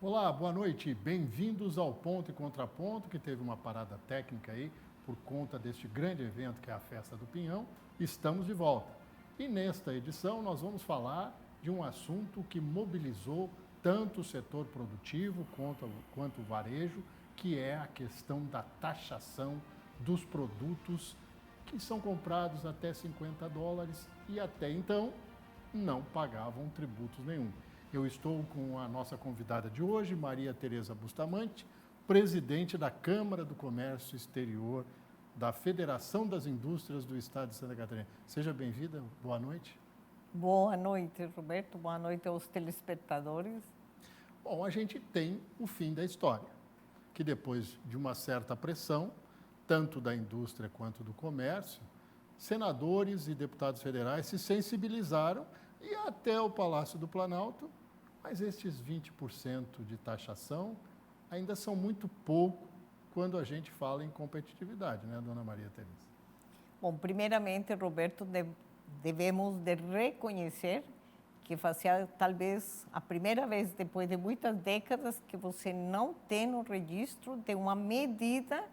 Olá, boa noite. Bem-vindos ao Ponto e Contraponto, que teve uma parada técnica aí por conta deste grande evento que é a Festa do Pinhão. Estamos de volta. E nesta edição nós vamos falar de um assunto que mobilizou tanto o setor produtivo quanto o varejo, que é a questão da taxação dos produtos que são comprados até $50 e até então não pagavam tributos nenhum. Eu estou com a nossa convidada de hoje, Maria Tereza Bustamante, presidente da Câmara do Comércio Exterior da Federação das Indústrias do Estado de Santa Catarina. Seja bem-vinda, boa noite. Boa noite, Roberto. Boa noite aos telespectadores. Bom, a gente tem o fim da história, que depois de uma certa pressão, tanto da indústria quanto do comércio, senadores e deputados federais se sensibilizaram e até o Palácio do Planalto, mas estes 20% de taxação ainda são muito pouco quando a gente fala em competitividade, né, dona Maria Tereza? Bom, primeiramente, Roberto, devemos de reconhecer que fazia talvez a primeira vez depois de muitas décadas que você não tem o registro de uma medida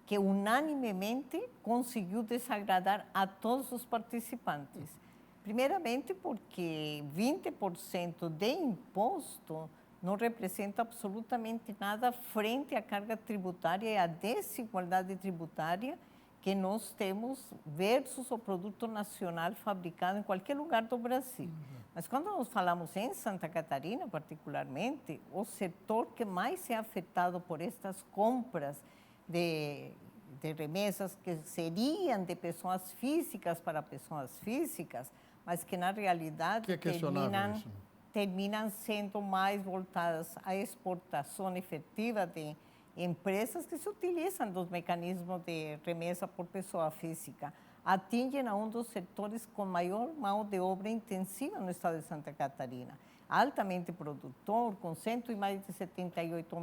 que unanimemente conseguiu desagradar a todos os participantes. Primeiramente porque 20% de imposto não representa absolutamente nada frente à carga tributária e à desigualdade tributária que nós temos versus o produto nacional fabricado em qualquer lugar do Brasil. Mas quando nós falamos em Santa Catarina, particularmente, o setor que mais é afetado por estas compras de remessas que seriam de pessoas físicas para pessoas físicas, mas que na realidade terminam sendo mais voltadas à exportação efetiva de empresas que se utilizam dos mecanismos de remessa por pessoa física. Atingem a um dos setores com maior mão de obra intensiva no estado de Santa Catarina, altamente produtor, com 178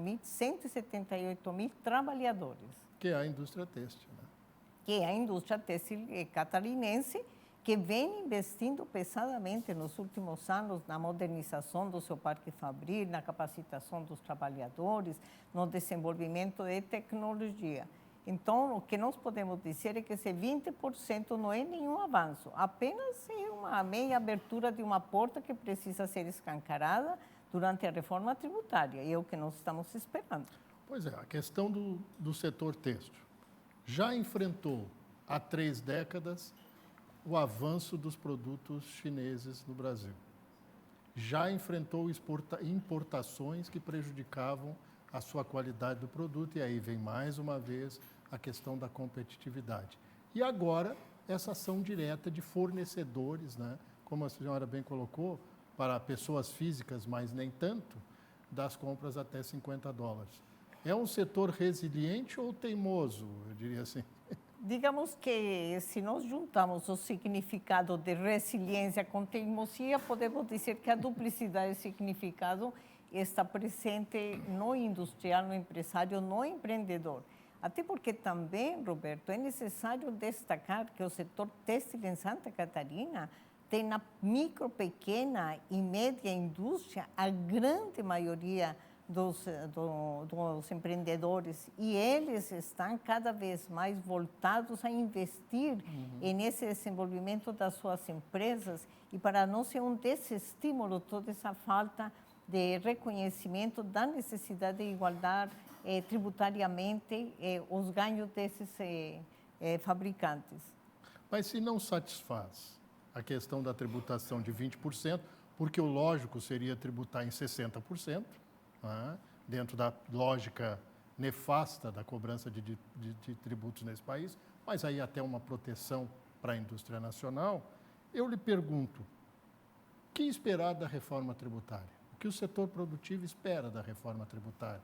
mil trabalhadores. Que é a indústria têxtil, né? Que é a indústria têxtil catarinense, que vem investindo pesadamente nos últimos anos na modernização do seu parque fabril, na capacitação dos trabalhadores, no desenvolvimento de tecnologia. Então, o que nós podemos dizer é que esse 20% não é nenhum avanço, apenas é uma meia abertura de uma porta que precisa ser escancarada durante a reforma tributária, e é o que nós estamos esperando. Pois é, a questão do setor têxtil já enfrentou há 3 décadas o avanço dos produtos chineses no Brasil. Já enfrentou importações que prejudicavam a sua qualidade do produto, e aí vem mais uma vez a questão da competitividade. E agora, essa ação direta de fornecedores, né, como a senhora bem colocou, para pessoas físicas, mas nem tanto, das compras até $50. É um setor resiliente ou teimoso, eu diria assim? Digamos que se nós juntamos o significado de resiliência com teimosia, podemos dizer que a duplicidade de significado está presente no industrial, no empresário, no empreendedor. Até porque também, Roberto, é necessário destacar que o setor têxtil em Santa Catarina tem na micro, pequena e média indústria a grande maioria dos empreendedores, e eles estão cada vez mais voltados a investir nesse desenvolvimento das suas empresas, e para nós é um desestímulo toda essa falta de reconhecimento da necessidade de igualdar tributariamente os ganhos desses fabricantes. Mas se não satisfaz a questão da tributação de 20%, porque o lógico seria tributar em 60%, dentro da lógica nefasta da cobrança de tributos nesse país, mas aí até uma proteção para a indústria nacional, eu lhe pergunto, o que esperar da reforma tributária? O que o setor produtivo espera da reforma tributária?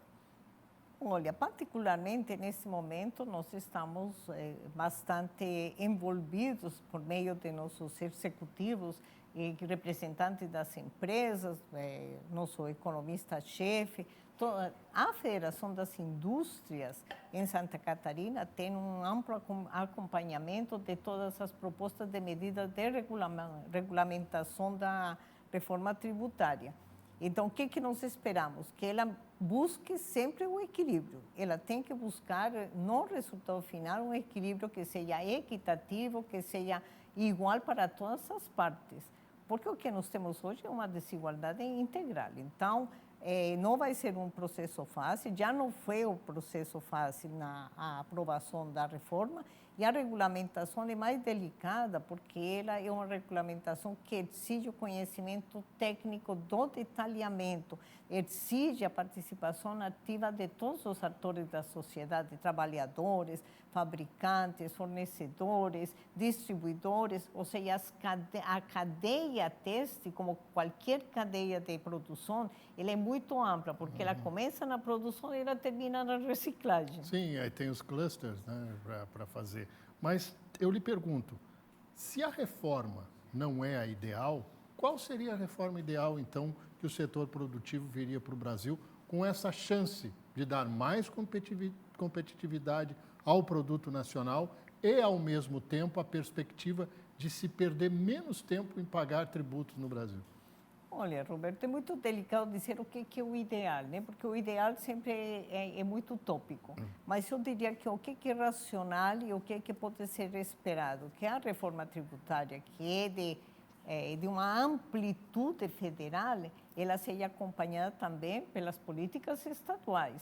Olha, particularmente nesse momento, nós estamos bastante envolvidos por meio de nossos executivos e representantes das empresas, nosso economista-chefe. A Federação das Indústrias em Santa Catarina tem um amplo acompanhamento de todas as propostas de medidas de regulamentação da reforma tributária. Então, o que nós esperamos? Que ela busque sempre o equilíbrio. Ela tem que buscar, no resultado final, um equilíbrio que seja equitativo, que seja igual para todas as partes. Porque o que nós temos hoje é uma desigualdade integral. Então, não vai ser um processo fácil, já não foi um processo fácil na aprovação da reforma, e a regulamentação é mais delicada, porque ela é uma regulamentação que exige o conhecimento técnico do detalhamento, exige a participação ativa de todos os atores da sociedade, trabalhadores, fabricantes, fornecedores, distribuidores, ou seja, a cadeia têxtil, como qualquer cadeia de produção, ela é muito ampla, porque ela começa na produção e ela termina na reciclagem. Sim, aí tem os clusters, né, para fazer. Mas eu lhe pergunto, se a reforma não é a ideal, qual seria a reforma ideal, então, que o setor produtivo viria para o Brasil com essa chance de dar mais competitividade ao produto nacional e, ao mesmo tempo, a perspectiva de se perder menos tempo em pagar tributos no Brasil? Olha, Roberto, é muito delicado dizer o que é o ideal, né? Porque o ideal sempre é muito utópico. Mas eu diria que o que é racional e o que pode ser esperado, que a reforma tributária, que é de uma amplitude federal, ela seja acompanhada também pelas políticas estaduais.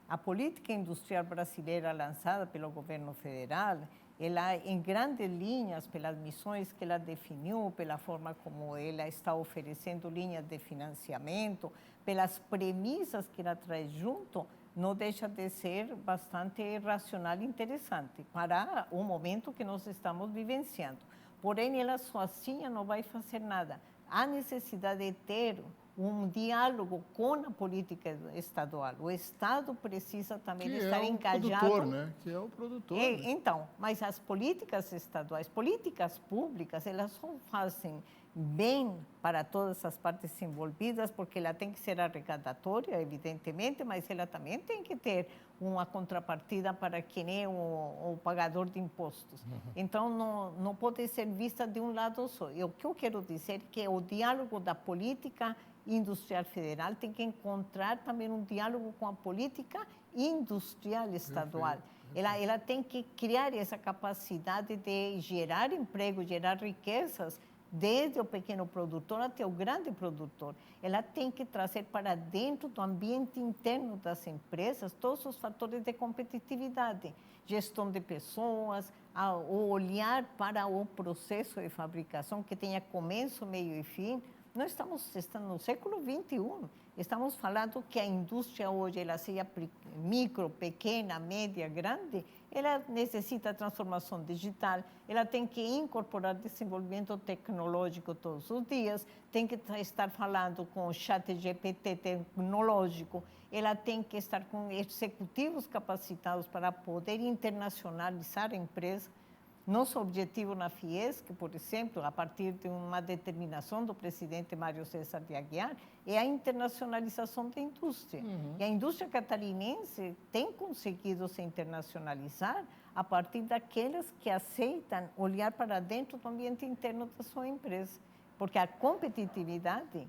A política industrial brasileira lançada pelo governo federal, ela, em grandes linhas, pelas missões que ela definiu, pela forma como ela está oferecendo linhas de financiamento, pelas premissas que ela traz junto, não deixa de ser bastante racional e interessante para o momento que nós estamos vivenciando. Porém, ela sozinha não vai fazer nada. Há necessidade de ter um diálogo com a política estadual. O Estado precisa também estar engajado. Produtor, né? Que é o produtor. Né? Então, mas as políticas estaduais, políticas públicas, elas só fazem bem para todas as partes envolvidas, porque ela tem que ser arrecadatória, evidentemente, mas ela também tem que ter uma contrapartida para quem é o pagador de impostos. Então, não pode ser vista de um lado só. E o que eu quero dizer é que o diálogo da política industrial federal tem que encontrar também um diálogo com a política industrial estadual. Ela tem que criar essa capacidade de gerar emprego, gerar riquezas, desde o pequeno produtor até o grande produtor. Ela tem que trazer para dentro do ambiente interno das empresas todos os fatores de competitividade, gestão de pessoas, o olhar para o processo de fabricação que tenha começo, meio e fim. Nós estamos no século XXI, estamos falando que a indústria hoje, ela seja micro, pequena, média, grande, ela necessita transformação digital, ela tem que incorporar desenvolvimento tecnológico todos os dias, tem que estar falando com o chat GPT tecnológico, ela tem que estar com executivos capacitados para poder internacionalizar a empresa. Nosso objetivo na Fiesc, por exemplo, a partir de uma determinação do presidente Mário César de Aguiar, é a internacionalização da indústria. E a indústria catarinense tem conseguido se internacionalizar a partir daquelas que aceitam olhar para dentro do ambiente interno da sua empresa, porque a competitividade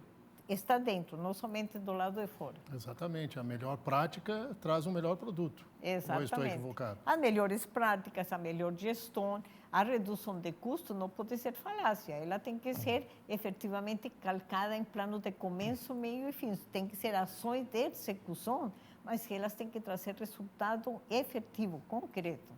está dentro, não somente do lado de fora. Exatamente. A melhor prática traz um melhor produto. Exatamente. Ou estou equivocado? As melhores práticas, a melhor gestão, a redução de custo não pode ser falácia. Ela tem que ser efetivamente calcada em plano de começo, meio e fim. Tem que ser ações de execução, mas elas têm que trazer resultado efetivo, concreto.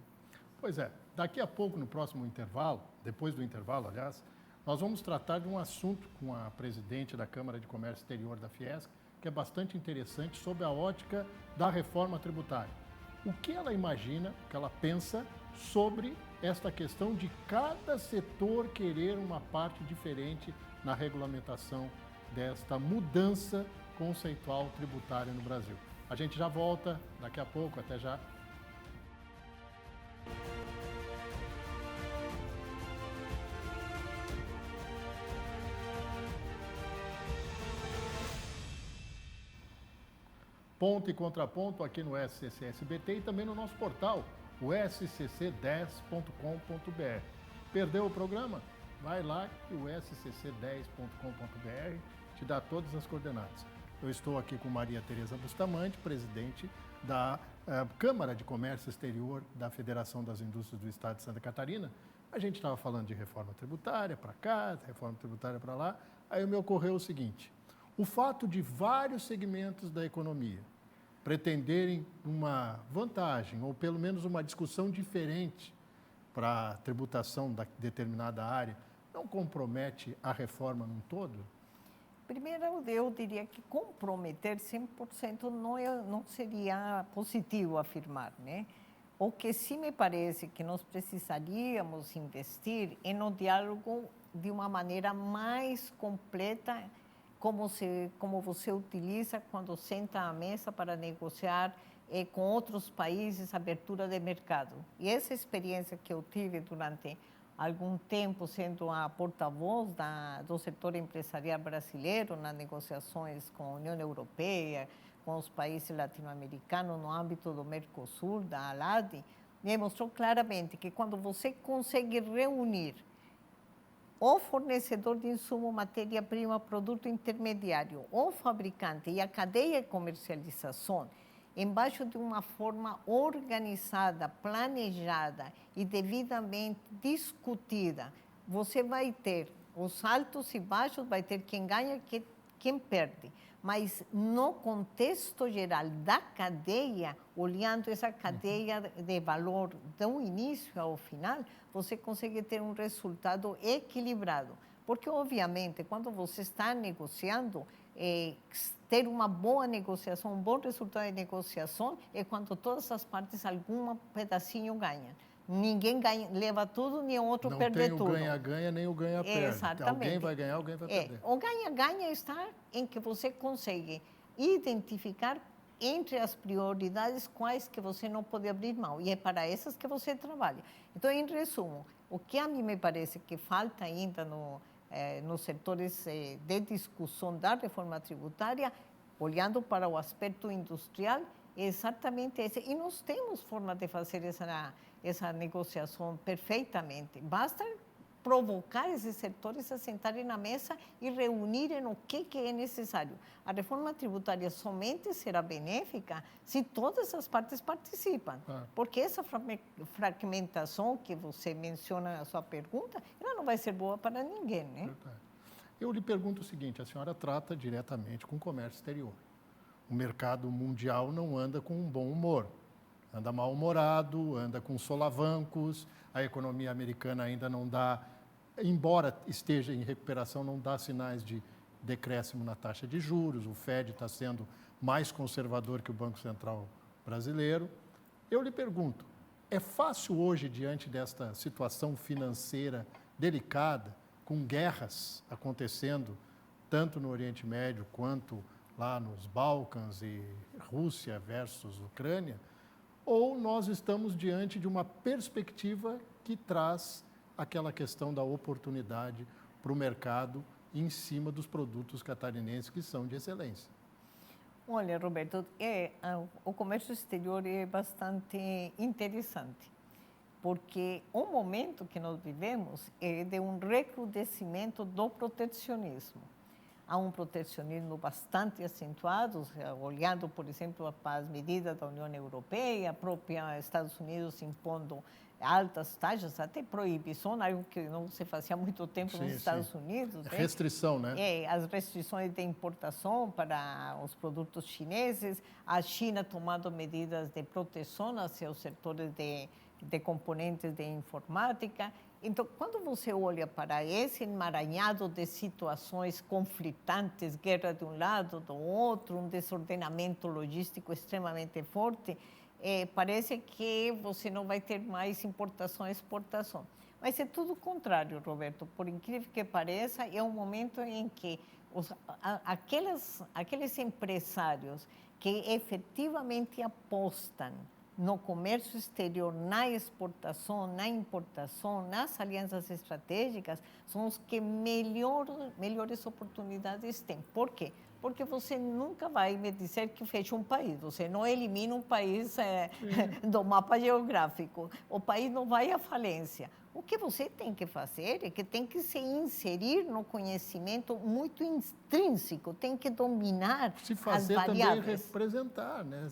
Pois é. Daqui a pouco, no próximo intervalo, depois do intervalo, aliás, nós vamos tratar de um assunto com a presidente da Câmara de Comércio Exterior da Fiesc, que é bastante interessante, sob a ótica da reforma tributária. O que ela imagina, o que ela pensa sobre esta questão de cada setor querer uma parte diferente na regulamentação desta mudança conceitual tributária no Brasil. A gente já volta daqui a pouco, até já. Ponto e contraponto aqui no SCC SBT e também no nosso portal, o scc10.com.br. Perdeu o programa? Vai lá que o scc10.com.br te dá todas as coordenadas. Eu estou aqui com Maria Tereza Bustamante, presidente da Câmara de Comércio Exterior da Federação das Indústrias do Estado de Santa Catarina. A gente estava falando de reforma tributária para cá, reforma tributária para lá. Aí me ocorreu o seguinte: o fato de vários segmentos da economia pretenderem uma vantagem, ou pelo menos uma discussão diferente para a tributação da determinada área, não compromete a reforma num todo? Primeiro, eu diria que comprometer 100% não seria positivo afirmar, né? O que sim me parece que nós precisaríamos investir é no diálogo de uma maneira mais completa, como você utiliza quando senta à mesa para negociar com outros países abertura de mercado. E essa experiência que eu tive durante algum tempo sendo a porta-voz do setor empresarial brasileiro nas negociações com a União Europeia, com os países latino-americanos no âmbito do Mercosul, da ALAD, me mostrou claramente que quando você consegue reunir o fornecedor de insumo, matéria-prima, produto intermediário, o fabricante e a cadeia de comercialização, embaixo de uma forma organizada, planejada e devidamente discutida, você vai ter os altos e baixos, vai ter quem ganha e quem perde. Mas no contexto geral da cadeia, olhando essa cadeia de valor do início ao final, você consegue ter um resultado equilibrado. Porque, obviamente, quando você está negociando, ter uma boa negociação, um bom resultado de negociação é quando todas as partes, algum pedacinho ganham. Ninguém ganha, leva tudo, nem o outro perde tudo. Não tem o ganha-ganha, nem o ganha-perde. Exatamente. Alguém vai ganhar, alguém vai perder. O ganha-ganha está em que você consegue identificar entre as prioridades quais que você não pode abrir mão. E é para essas que você trabalha. Então, em resumo, o que a mim me parece que falta ainda nos setores de discussão da reforma tributária, olhando para o aspecto industrial, é exatamente esse. E nós temos forma de fazer essa negociação perfeitamente. Basta provocar esses setores a sentarem na mesa e reunirem o que é necessário. A reforma tributária somente será benéfica se todas as partes participam. Porque essa fragmentação que você menciona na sua pergunta, ela não vai ser boa para ninguém, né? Verdade. Eu lhe pergunto o seguinte: a senhora trata diretamente com o comércio exterior. O mercado mundial não anda com um bom humor. Anda mal-humorado, anda com solavancos, a economia americana ainda não dá, embora esteja em recuperação, não dá sinais de decréscimo na taxa de juros, o FED está sendo mais conservador que o Banco Central brasileiro. Eu lhe pergunto, é fácil hoje, diante desta situação financeira delicada, com guerras acontecendo, tanto no Oriente Médio quanto lá nos Balcãs e Rússia versus Ucrânia, ou nós estamos diante de uma perspectiva que traz aquela questão da oportunidade para o mercado em cima dos produtos catarinenses que são de excelência? Olha, Roberto, o comércio exterior é bastante interessante, porque o momento que nós vivemos é de um recrudescimento do protecionismo. Há um protecionismo bastante acentuado, olhando, por exemplo, para as medidas da União Europeia, a própria Estados Unidos impondo altas taxas, até proibição, algo que não se fazia há muito tempo nos Estados Unidos. Restrição, né? As restrições de importação para os produtos chineses, a China tomando medidas de proteção hacia os setores de componentes de informática. Então, quando você olha para esse emaranhado de situações conflitantes, guerra de um lado, do outro, um desordenamento logístico extremamente forte, parece que você não vai ter mais importação e exportação. Mas é tudo o contrário, Roberto. Por incrível que pareça, é um momento em que aqueles empresários que efetivamente apostam no comércio exterior, na exportação, na importação, nas alianças estratégicas, são os que melhores oportunidades têm. Por quê? Porque você nunca vai me dizer que fecha um país, você não elimina um país do mapa geográfico, o país não vai à falência. O que você tem que fazer é que tem que se inserir no conhecimento muito intrínseco, tem que dominar Se as fazer também variáveis. representar, né?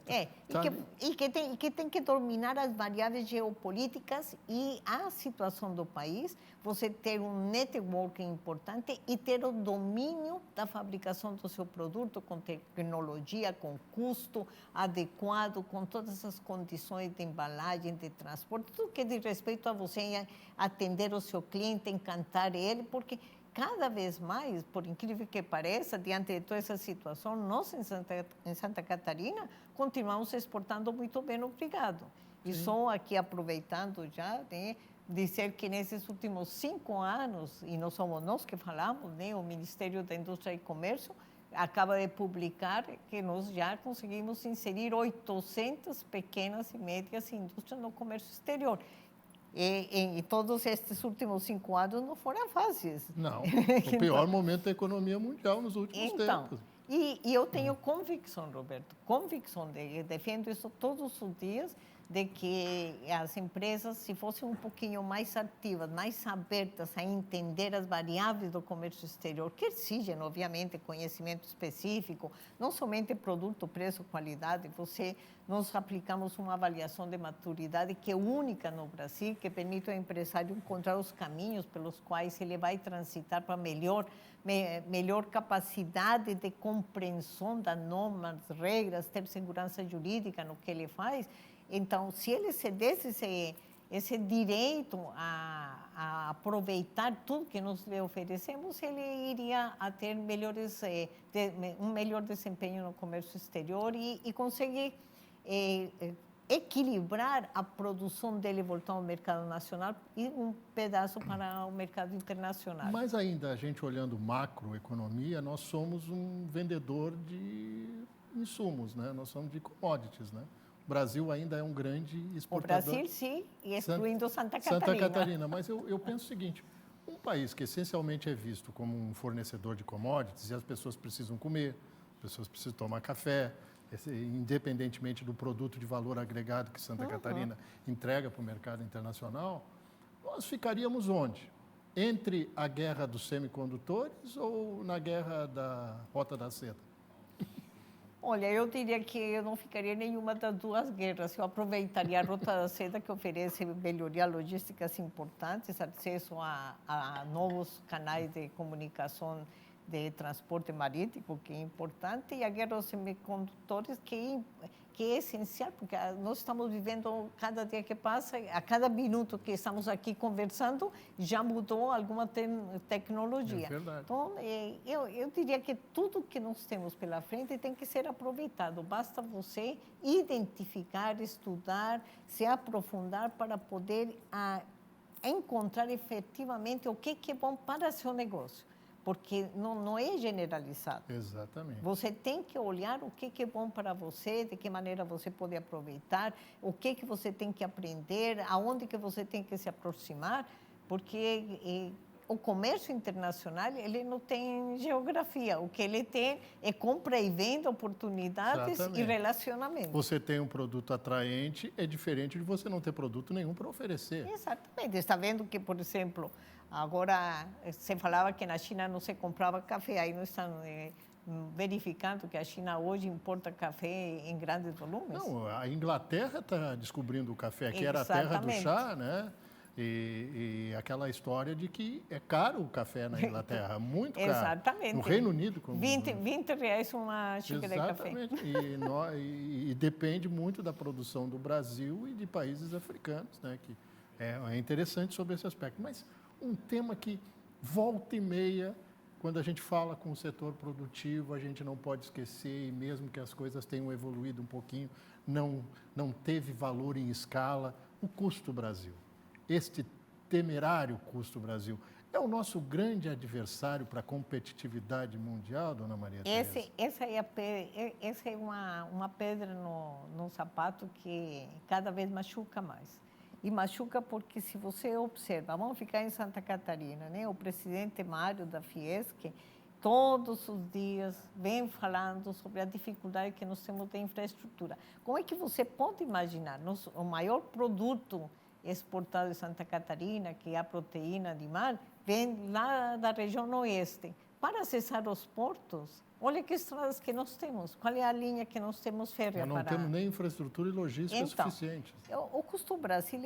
Que tem que dominar as variáveis geopolíticas e a situação do país, você ter um networking importante e ter o domínio da fabricação do seu produto com tecnologia, com custo adequado, com todas as condições de embalagem, de transporte, tudo que diz respeito a você atender o seu cliente, encantar ele, porque cada vez mais, por incrível que pareça, diante de toda essa situação, nós em Santa Catarina continuamos exportando muito bem, obrigado. E só aqui aproveitando já, né, dizer que nesses últimos 5 anos, e não somos nós que falamos, né, o Ministério da Indústria e Comércio acaba de publicar que nós já conseguimos inserir 800 pequenas e médias indústrias no comércio exterior. E todos estes últimos 5 anos não foram fáceis. Não, o pior momento da economia mundial nos últimos tempos. E eu tenho convicção, Roberto, defendo isso todos os dias, de que as empresas, se fossem um pouquinho mais ativas, mais abertas a entender as variáveis do comércio exterior, que exigem, obviamente, conhecimento específico, não somente produto, preço, qualidade, nós aplicamos uma avaliação de maturidade que é única no Brasil, que permite ao empresário encontrar os caminhos pelos quais ele vai transitar para melhor capacidade de compreensão das normas, regras, ter segurança jurídica no que ele faz. Então, se ele se desse esse direito a aproveitar tudo que nós lhe oferecemos, ele iria a ter um melhor desempenho no comércio exterior e conseguir equilibrar a produção dele voltar ao mercado nacional e um pedaço para o mercado internacional. Mas ainda, a gente olhando macroeconomia, nós somos um vendedor de insumos, né? Nós somos de commodities, né? O Brasil ainda é um grande exportador. O Brasil, sim, e excluindo Santa Catarina. Santa Catarina, mas eu penso o seguinte, um país que essencialmente é visto como um fornecedor de commodities, e as pessoas precisam comer, as pessoas precisam tomar café, independentemente do produto de valor agregado que Santa Catarina entrega para o mercado internacional, nós ficaríamos onde? Entre a guerra dos semicondutores ou na guerra da Rota da Seda? Olha, eu diria que eu não ficaria em nenhuma das duas guerras. Eu aproveitaria a Rota da Seda, que oferece melhorias logísticas importantes, acesso a novos canais de comunicação de transporte marítimo, que é importante, e a guerra dos semicondutores, que é essencial, porque nós estamos vivendo, cada dia que passa, a cada minuto que estamos aqui conversando, já mudou alguma tecnologia. É verdade. Então, eu diria que tudo que nós temos pela frente tem que ser aproveitado. Basta você identificar, estudar, se aprofundar para poder encontrar efetivamente o que é bom para seu negócio. Porque não é generalizado. Exatamente. Você tem que olhar o que é bom para você, de que maneira você pode aproveitar, o que você tem que aprender, aonde que você tem que se aproximar, porque o comércio internacional, ele não tem geografia. O que ele tem é compra e venda, oportunidades. Exatamente. E relacionamento. Você tem um produto atraente, é diferente de você não ter produto nenhum para oferecer. Exatamente. Está vendo que, por exemplo, agora se falava que na China não se comprava café, aí nós estamos verificando que a China hoje importa café em grandes volumes. Não, a Inglaterra está descobrindo o café, que era a terra do chá, né? E aquela história de que é caro o café na Inglaterra, muito caro. Exatamente. No Reino Unido. Como 20 reais uma xícara de café. Exatamente. E depende muito da produção do Brasil e de países africanos, né? Que é interessante sobre esse aspecto. Mas um tema que volta e meia, quando a gente fala com o setor produtivo, a gente não pode esquecer, e mesmo que as coisas tenham evoluído um pouquinho, não teve valor em escala, o custo Brasil. Este temerário custo Brasil é o nosso grande adversário para a competitividade mundial, dona Maria Tereza? Essa é uma pedra no sapato que cada vez machuca mais. E machuca porque, se você observa, vamos ficar em Santa Catarina, né? O presidente Mário da Fiesc, todos os dias, vem falando sobre a dificuldade que nós temos de infraestrutura. Como é que você pode imaginar? O maior produto exportado de Santa Catarina, que é a proteína animal, vem lá da região oeste. Para acessar os portos, olha que estradas que nós temos, qual é a linha que nós temos férrea Nós não temos nem infraestrutura e logística suficientes. O custo Brasil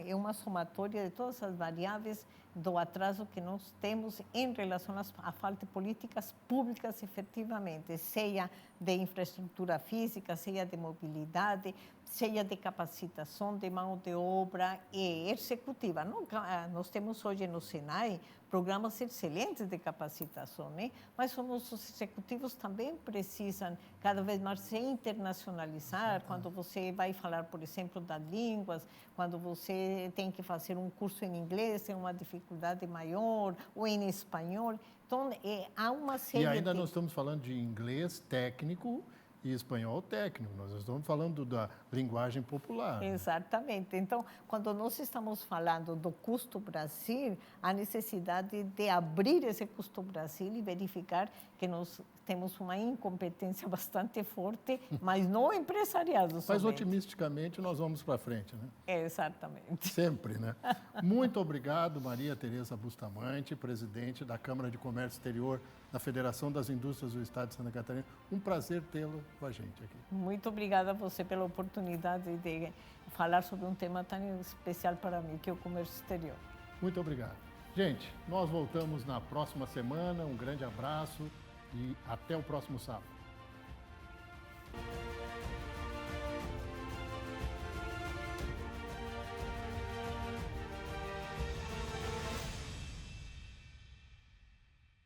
é uma somatória de todas as variáveis do atraso que nós temos em relação à falta de políticas públicas efetivamente, seja de infraestrutura física, seja de mobilidade, seja de capacitação de mão de obra e executiva. Nós temos hoje no Senai programas excelentes de capacitação, né? Mas os nossos executivos também precisam cada vez mais se internacionalizar. Quando você vai falar, por exemplo, das línguas, quando você tem que fazer um curso em inglês, tem uma dificuldade maior, ou em espanhol. Então, há uma série E ainda nós estamos falando de inglês técnico e espanhol técnico. Nós estamos falando da linguagem popular. Exatamente. Então, quando nós estamos falando do custo Brasil, há necessidade de abrir esse custo Brasil e verificar que nós temos uma incompetência bastante forte, mas no empresariado somente. Mas otimisticamente nós vamos para frente, né? Exatamente. Sempre, né? Muito obrigado, Maria Tereza Bustamante, presidente da Câmara de Comércio Exterior da Federação das Indústrias do Estado de Santa Catarina. Um prazer tê-lo com a gente aqui. Muito obrigada a você pela oportunidade de falar sobre um tema tão especial para mim, que é o comércio exterior. Muito obrigado. Gente, nós voltamos na próxima semana. Um grande abraço e até o próximo sábado.